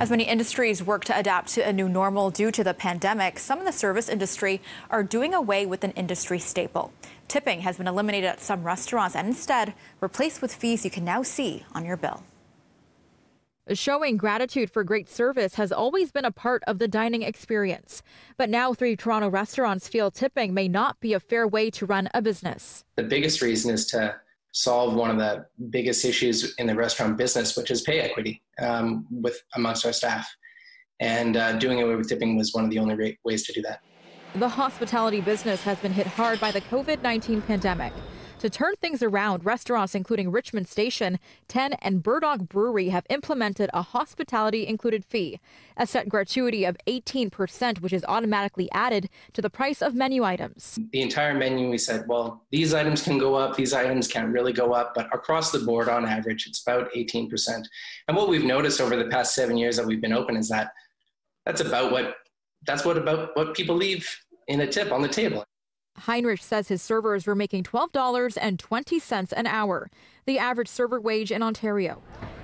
As many industries work to adapt to a new normal due to the pandemic, some in the service industry are doing away with an industry staple. Tipping has been eliminated at some restaurants and instead replaced with fees you can now see on your bill. Showing gratitude for great service has always been a part of the dining experience. But now 3 Toronto restaurants feel tipping may not be a fair way to run a business. The biggest reason is to solve one of the biggest issues in the restaurant business, which is pay equity amongst our staff. And doing away with tipping was one of the only ways to do that. The hospitality business has been hit hard by the COVID-19 pandemic. To turn things around, restaurants including Richmond Station, 10 and Burdock Brewery have implemented a hospitality-included fee, a set gratuity of 18%, which is automatically added to the price of menu items. The entire menu, we said, well, these items can go up, these items can't really go up, but across the board, on average, it's about 18%. And what we've noticed over the past 7 years that we've been open is that that's about what people leave in a tip on the table. Heinrich says his servers were making $12.20 an hour, the average server wage in Ontario.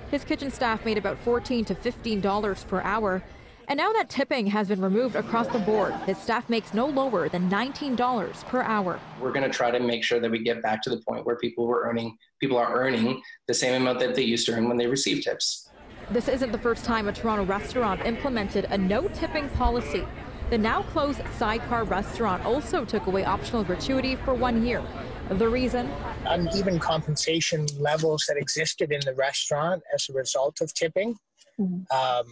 His kitchen staff made about $14 to $15 per hour. And now that tipping has been removed across the board, his staff makes no lower than $19 per hour. We're going to try to make sure that we get back to the point where people are earning the same amount that they used to earn when they received tips. This isn't the first time a Toronto restaurant implemented a no tipping policy. The now closed Sidecar restaurant also took away optional gratuity for 1 year. The reason? Uneven compensation levels that existed in the restaurant as a result of tipping. The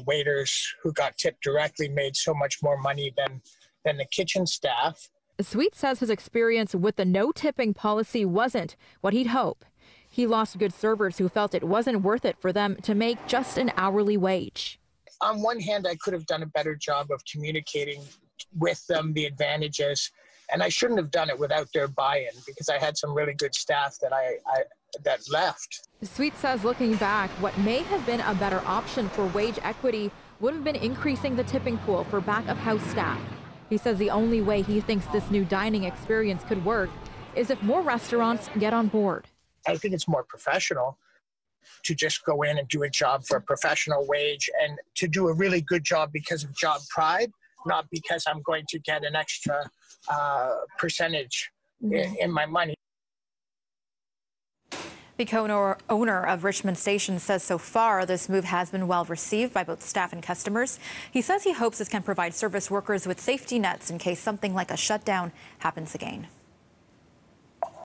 waiters who got tipped directly made so much more money than the kitchen staff. Sweet says his experience with the no tipping policy wasn't what he'd hoped. He lost good servers who felt it wasn't worth it for them to make just an hourly wage. On one hand, I could have done a better job of communicating with them the advantages, and I shouldn't have done it without their buy-in because I had some really good staff that left. Sweet says looking back, what may have been a better option for wage equity would have been increasing the tipping pool for back-of-house staff. He says the only way he thinks this new dining experience could work is if more restaurants get on board. I think it's more professional to just go in and do a job for a professional wage and to do a really good job because of job pride, not because I'm going to get an extra percentage in my money. The co-owner of Richmond Station says so far this move has been well received by both staff and customers. He says he hopes this can provide service workers with safety nets in case something like a shutdown happens again.